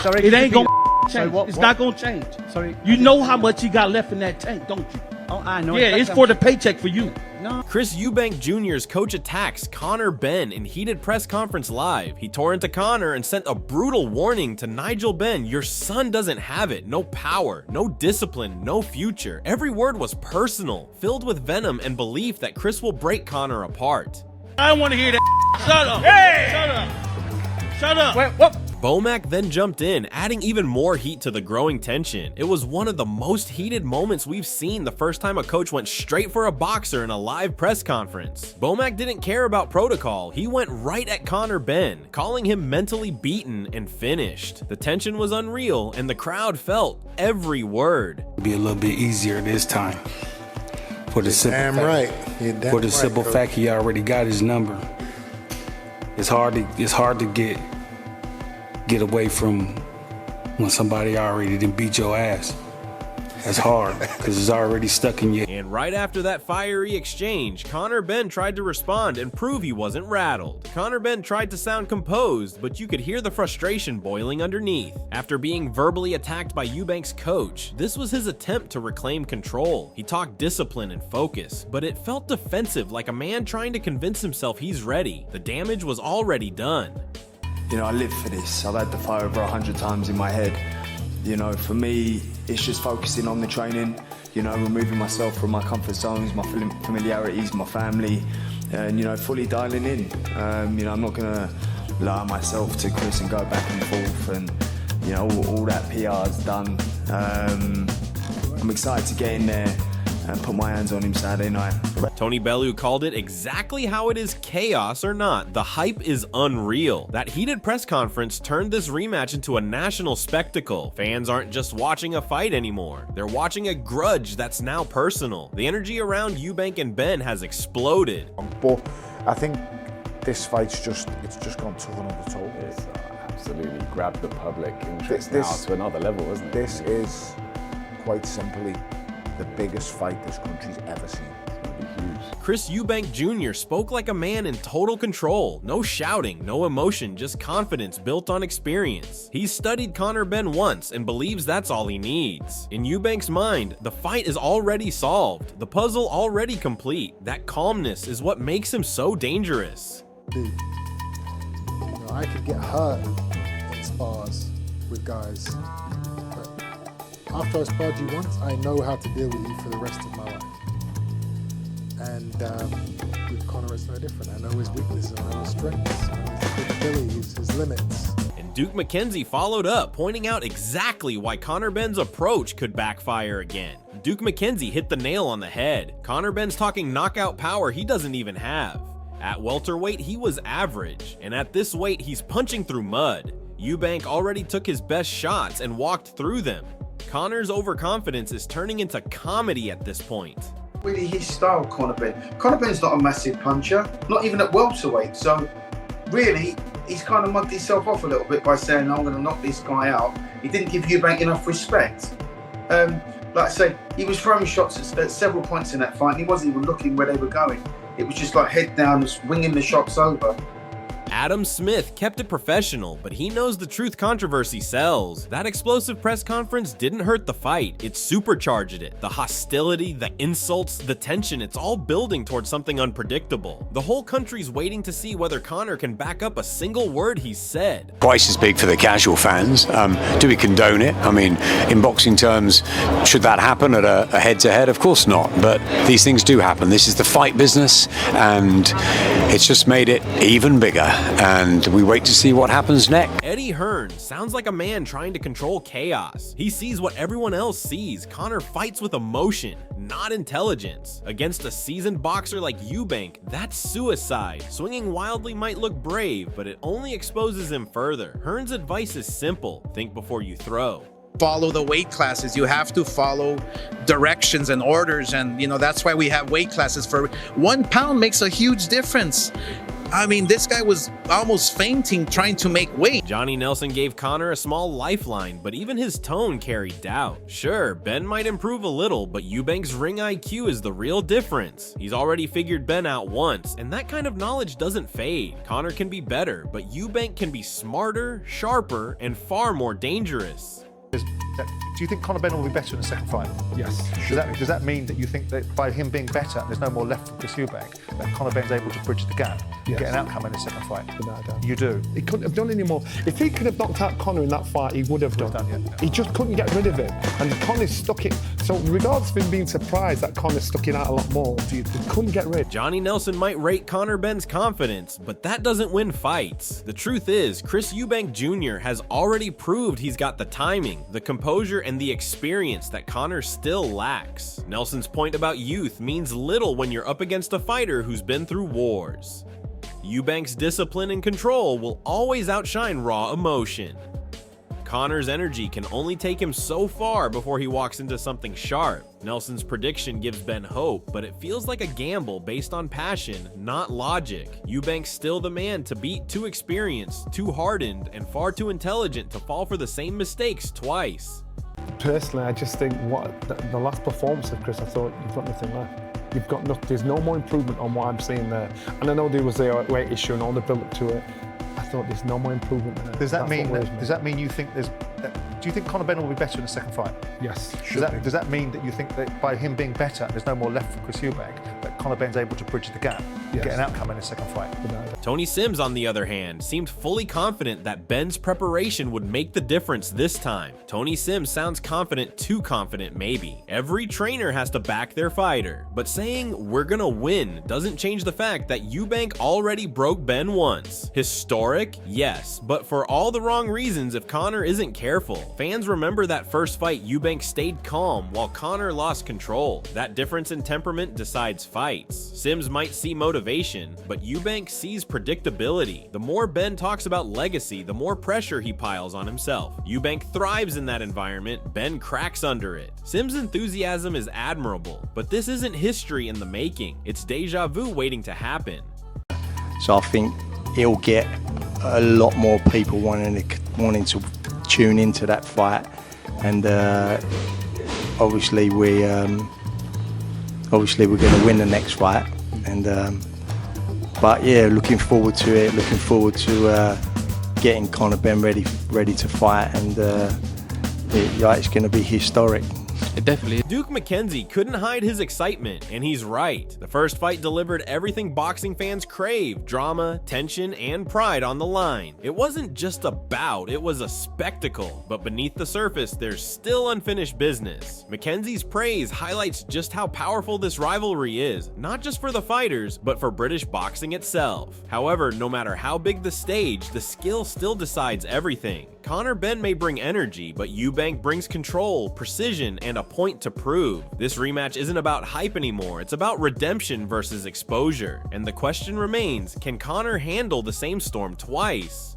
Sorry, It ain't gonna change. Sorry, what? It's not gonna change. Sorry. You know how much he got left in that tank, don't you? Oh, I know. Yeah, it's for the paycheck for you. No. Chris Eubank Jr.'s coach attacks Conor Benn in heated press conference live. He tore into Conor and sent a brutal warning to Nigel Benn. Your son doesn't have it. No power, no discipline, no future. Every word was personal, filled with venom and belief that Chris will break Conor apart. I don't want to hear that. Shut up. Hey! Shut up. Shut up. Wait, what? Bomac then jumped in, adding even more heat to the growing tension. It was one of the most heated moments we've seen the first time a coach went straight for a boxer in a live press conference. Bomac didn't care about protocol. He went right at Conor Benn, calling him mentally beaten and finished. The tension was unreal, and the crowd felt every word. Be a little bit easier this time. For the simple fact he already got his number. It's hard to get away from when somebody already done beat your ass. That's hard because it's already stuck in you. And right after that fiery exchange, Conor Benn tried to respond and prove he wasn't rattled. Conor Benn tried to sound composed, but you could hear the frustration boiling underneath. After being verbally attacked by Eubank's coach, this was his attempt to reclaim control. He talked discipline and focus, but it felt defensive, like a man trying to convince himself he's ready. The damage was already done. You know, I live for this. I've had the fight over 100 times in my head. You know, for me, it's just focusing on the training, you know, removing myself from my comfort zones, my familiarities, my family, and, you know, fully dialing in. You know, I'm not going to allow myself to Chris and go back and forth and, you know, all that PR's done. I'm excited to get in there and put my hands on him Saturday night. Tony Bellew called it exactly how it is, chaos or not. The hype is unreal. That heated press conference turned this rematch into a national spectacle. Fans aren't just watching a fight anymore. They're watching a grudge that's now personal. The energy around Eubank and Benn has exploded. But I think this fight's just gone to another total. It's absolutely grabbed the public interest now to another level, isn't it? This is quite simply the biggest fight this country's ever seen. Chris Eubank Jr. spoke like a man in total control. No shouting, no emotion, just confidence built on experience. He's studied Conor Benn once and believes that's all he needs. In Eubank's mind, the fight is already solved, the puzzle already complete. That calmness is what makes him so dangerous. You know, I could get hurt in spars with guys, but after I sparred you once, I know how to deal with you for the rest of my life. And with Conor, it's no different. I know his weaknesses, I know his strengths, I know his capabilities, his limits. And Duke McKenzie followed up, pointing out exactly why Conor Benn's approach could backfire again. Duke McKenzie hit the nail on the head. Conor Benn's talking knockout power he doesn't even have. At welterweight, he was average, and at this weight, he's punching through mud. Eubank already took his best shots and walked through them. Conor's overconfidence is turning into comedy at this point. Really his style, Conor Benn. Conor Benn's not a massive puncher, not even at welterweight, so really he's kind of mugged himself off a little bit by saying, I'm going to knock this guy out. He didn't give Eubank enough respect. Like I say, he was throwing shots at several points in that fight and he wasn't even looking where they were going. It was just like head down, just winging the shots over. Adam Smith kept it professional, but he knows the truth controversy sells. That explosive press conference didn't hurt the fight, it supercharged it. The hostility, the insults, the tension, it's all building towards something unpredictable. The whole country's waiting to see whether Conor can back up a single word he said. Price is big for the casual fans. Do we condone it? I mean, in boxing terms, should that happen at a head-to-head? Of course not, but these things do happen. This is the fight business, and it's just made it even bigger. And we wait to see what happens next. Eddie Hearn sounds like a man trying to control chaos. He sees what everyone else sees. Conor fights with emotion, not intelligence. Against a seasoned boxer like Eubank, that's suicide. Swinging wildly might look brave, but it only exposes him further. Hearn's advice is simple: think before you throw. Follow the weight classes. You have to follow directions and orders, and you know that's why we have weight classes. For 1 pound makes a huge difference. I mean, this guy was almost fainting trying to make weight. Johnny Nelson gave Conor a small lifeline, but even his tone carried doubt. Sure, Ben might improve a little, but Eubank's ring IQ is the real difference. He's already figured Ben out once, and that kind of knowledge doesn't fade. Conor can be better, but Eubank can be smarter, sharper, and far more dangerous. Do you think Conor Benn will be better in the second fight? Yes. Does that mean that you think that by him being better, and there's no more left for Chris Eubank, that Conor Benn's able to bridge the gap and get an outcome in the second fight? You do? He couldn't have done any more. If he could have knocked out Conor in that fight, he would have done. He just couldn't get rid of him. And Conor stuck it. So regardless of him being surprised that Conor stuck it out a lot more, he couldn't get rid. Johnny Nelson might rate Conor Benn's confidence, but that doesn't win fights. The truth is, Chris Eubank Jr. has already proved he's got the timing, the composure, and the experience that Conor still lacks. Nelson's point about youth means little when you're up against a fighter who's been through wars. Eubank's discipline and control will always outshine raw emotion. Conor's energy can only take him so far before he walks into something sharp. Nelson's prediction gives Ben hope, but it feels like a gamble based on passion, not logic. Eubank's still the man to beat, too experienced, too hardened, and far too intelligent to fall for the same mistakes twice. Personally, I just think the last performance of Chris, I thought you've got nothing left. You've got nothing. There's no more improvement on what I'm seeing there. And I know there was a weight issue and all the build up to it. I thought there's no more improvement there. Does that mean you think do you think Conor Benn will be better in the second fight? Yes. Does that mean that you think that by him being better, there's no more left for Chris Eubank, that Conor Benn's able to bridge the gap and get an outcome in the second fight? Tony Sims, on the other hand, seemed fully confident that Ben's preparation would make the difference this time. Tony Sims sounds confident, too confident maybe. Every trainer has to back their fighter, but saying we're gonna win doesn't change the fact that Eubank already broke Ben once. Historic? Yes, but for all the wrong reasons if Conor isn't careful. Fans remember that first fight Eubank stayed calm while Conor lost control. That difference in temperament decides fights. Sims might see motivation, but Eubank sees predictability. The more Ben talks about legacy, the more pressure he piles on himself. Eubank thrives in that environment, Ben cracks under it. Sims' enthusiasm is admirable, but this isn't history in the making. It's deja vu waiting to happen. So I think he'll get a lot more people wanting to tune into that fight, and obviously we're going to win the next fight. And but yeah, looking forward to it. Looking forward to getting Conor Benn ready to fight, and it's going to be historic. It definitely. Duke McKenzie couldn't hide his excitement, and he's right. The first fight delivered everything boxing fans crave: drama, tension, and pride on the line. It wasn't just a bout, it was a spectacle. But beneath the surface, there's still unfinished business. McKenzie's praise highlights just how powerful this rivalry is, not just for the fighters, but for British boxing itself. However, no matter how big the stage, the skill still decides everything. Conor Benn may bring energy, but Eubank brings control, precision, and a point to prove. This rematch isn't about hype anymore, it's about redemption versus exposure. And the question remains, can Conor handle the same storm twice?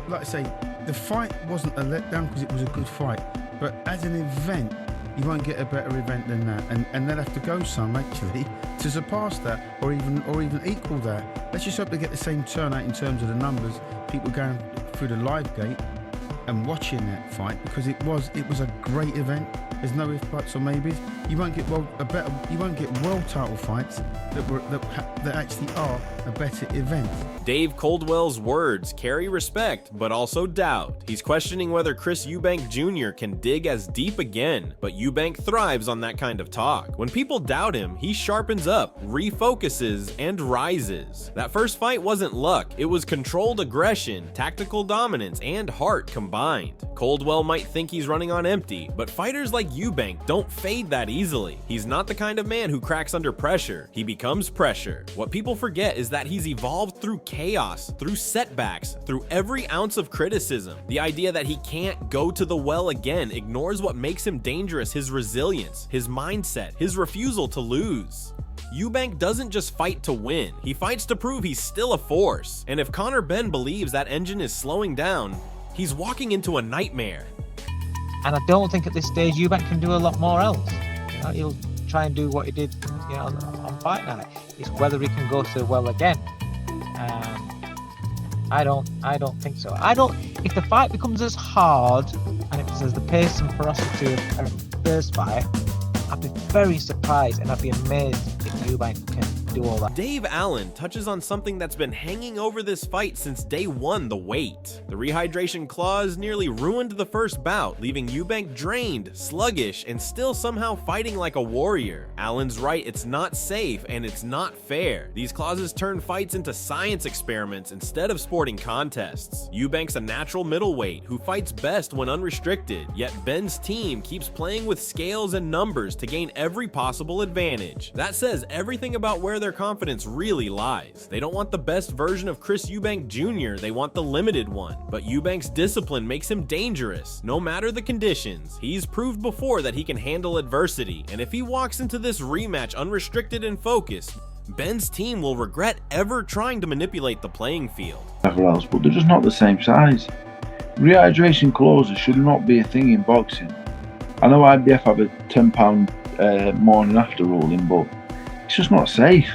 Like I say, the fight wasn't a letdown because it was a good fight, but as an event, you won't get a better event than that, and they'll have to go some actually to surpass that, or even equal that. Let's just hope they get the same turnout in terms of the numbers, people going through the live gate and watching that fight, because it was a great event. There's no ifs, buts, or maybes. You won't get world title fights that actually are a better event. Dave Coldwell's words carry respect, but also doubt. He's questioning whether Chris Eubank Jr. can dig as deep again, but Eubank thrives on that kind of talk. When people doubt him, he sharpens up, refocuses, and rises. That first fight wasn't luck, it was controlled aggression, tactical dominance, and heart combined. Coldwell might think he's running on empty, but fighters like Eubank don't fade that easily. He's not the kind of man who cracks under pressure, he becomes pressure. What people forget is that he's evolved through chaos, through setbacks, through every ounce of criticism. The idea that he can't go to the well again ignores what makes him dangerous: his resilience, his mindset, his refusal to lose. Eubank doesn't just fight to win, he fights to prove he's still a force. And if Conor Benn believes that engine is slowing down, he's walking into a nightmare. And I don't think at this stage Eubank can do a lot more else. He'll try and do what he did, on fight night. It's whether he can go to the well again. I don't think so. If the fight becomes as hard and it has the pace and ferocity of a first fight, I'd be very surprised and I'd be amazed if Eubank can do all that. Dave Allen touches on something that's been hanging over this fight since day one: the weight. The rehydration clause nearly ruined the first bout, leaving Eubank drained, sluggish, and still somehow fighting like a warrior. Allen's right, it's not safe and it's not fair. These clauses turn fights into science experiments instead of sporting contests. Eubank's a natural middleweight who fights best when unrestricted, yet Benn's team keeps playing with scales and numbers to gain every possible advantage. That says everything about where their confidence really lies. They don't want the best version of Chris Eubank Jr., they want the limited one. But Eubank's discipline makes him dangerous, no matter the conditions. He's proved before that he can handle adversity, and if he walks into this rematch unrestricted and focused, Benn's team will regret ever trying to manipulate the playing field. Else, but they're just not the same size. Rehydration clauses should not be a thing in boxing. I know IBF have a £10 morning after ruling, but it's just not safe.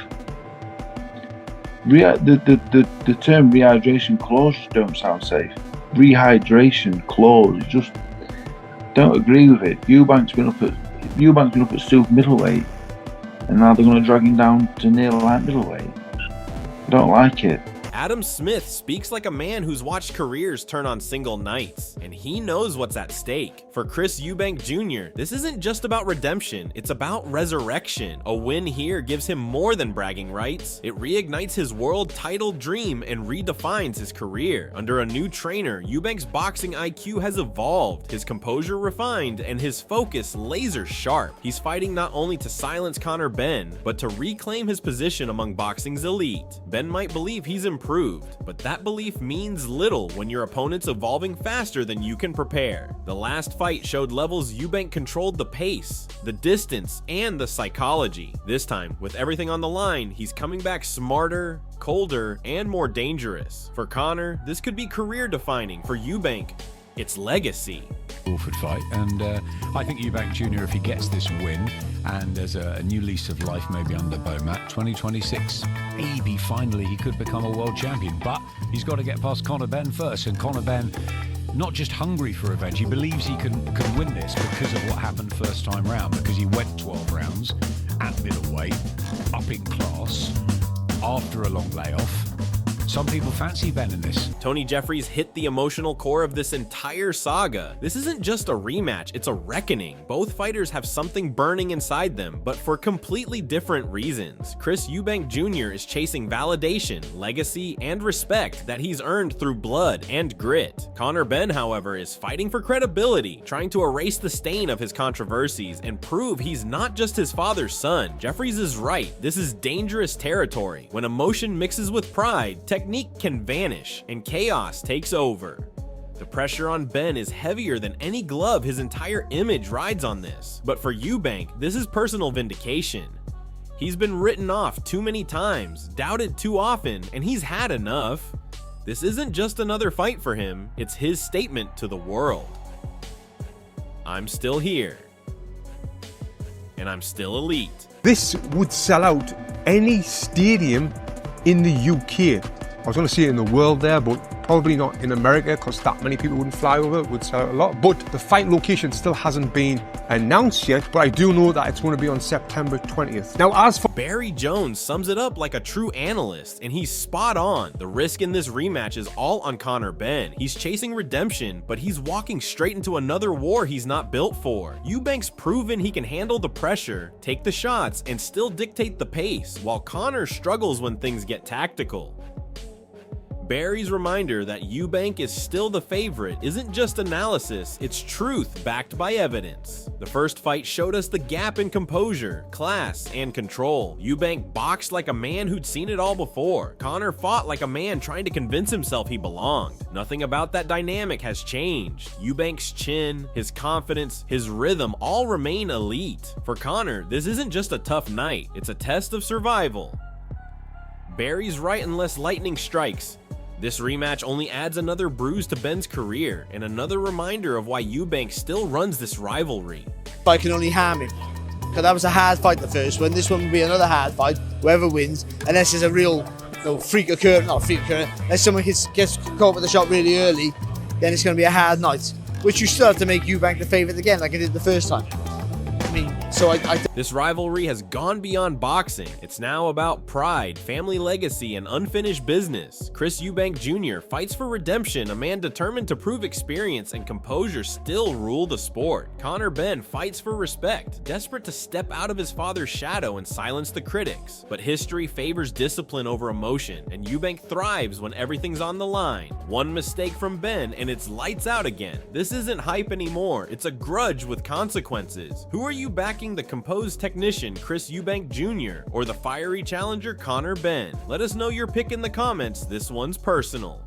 The term rehydration clause don't sound safe. Rehydration clause, just don't agree with it. Eubank's been up at super middleweight, and now they're going to drag him down to near light middleweight. I don't like it. Adam Smith speaks like a man who's watched careers turn on single nights, and he knows what's at stake. For Chris Eubank Jr., this isn't just about redemption, it's about resurrection. A win here gives him more than bragging rights. It reignites his world title dream and redefines his career. Under a new trainer, Eubank's boxing IQ has evolved, his composure refined, and his focus laser sharp. He's fighting not only to silence Conor Benn, but to reclaim his position among boxing's elite. Ben might believe he's improved, but that belief means little when your opponent's evolving faster than you can prepare. The last fight showed levels Eubank controlled the pace, the distance, and the psychology. This time, with everything on the line, he's coming back smarter, colder, and more dangerous. For Conor, this could be career-defining. For Eubank, it's legacy. Awford fight, and I think Eubank Jr., if he gets this win and there's a new lease of life maybe under Bomat, 2026, maybe finally he could become a world champion, but he's got to get past Conor Benn first, and Conor Benn not just hungry for revenge, he believes he can win this because of what happened first time round, because he went 12 rounds at middleweight, up in class, after a long layoff. Some people fancy Ben in this. Tony Jeffries hit the emotional core of this entire saga. This isn't just a rematch, it's a reckoning. Both fighters have something burning inside them, but for completely different reasons. Chris Eubank Jr. is chasing validation, legacy, and respect that he's earned through blood and grit. Conor Benn, however, is fighting for credibility, trying to erase the stain of his controversies and prove he's not just his father's son. Jeffries is right, this is dangerous territory. When emotion mixes with pride, technique can vanish and chaos takes over. The pressure on Ben is heavier than any glove. His entire image rides on this. But for Eubank, this is personal vindication. He's been written off too many times, doubted too often, and he's had enough. This isn't just another fight for him, it's his statement to the world. I'm still here, and I'm still elite. This would sell out any stadium in the UK. I was going to say in the world there, but probably not in America because that many people wouldn't fly over. It would sell out a lot. But the fight location still hasn't been announced yet, but I do know that it's going to be on September 20th. Now, as for Barry Jones sums it up like a true analyst, and he's spot on. The risk in this rematch is all on Conor Benn. He's chasing redemption, but he's walking straight into another war he's not built for. Eubank's proven he can handle the pressure, take the shots, and still dictate the pace, while Conor struggles when things get tactical. Barry's reminder that Eubank is still the favorite isn't just analysis, it's truth backed by evidence. The first fight showed us the gap in composure, class, and control. Eubank boxed like a man who'd seen it all before. Conor fought like a man trying to convince himself he belonged. Nothing about that dynamic has changed. Eubank's chin, his confidence, his rhythm all remain elite. For Conor, this isn't just a tough night, it's a test of survival. Barry's right unless lightning strikes. This rematch only adds another bruise to Ben's career and another reminder of why Eubank still runs this rivalry. I can only harm him, because that was a hard fight the first one. This one will be another hard fight, whoever wins, unless there's a real freak occurrence, not freak occurrence, if someone gets caught with the shot really early, then it's going to be a hard night, which you still have to make Eubank the favourite again, like I did the first time. I mean, so This rivalry has gone beyond boxing. It's now about pride, family legacy, and unfinished business. Chris Eubank Jr. fights for redemption, a man determined to prove experience and composure still rule the sport. Conor Benn fights for respect, desperate to step out of his father's shadow and silence the critics. But history favors discipline over emotion, and Eubank thrives when everything's on the line. One mistake from Benn and it's lights out again. This isn't hype anymore, it's a grudge with consequences. Who are you backing, the composed technician Chris Eubank Jr. or the fiery challenger Conor Benn? Let us know your pick in the comments. This one's personal.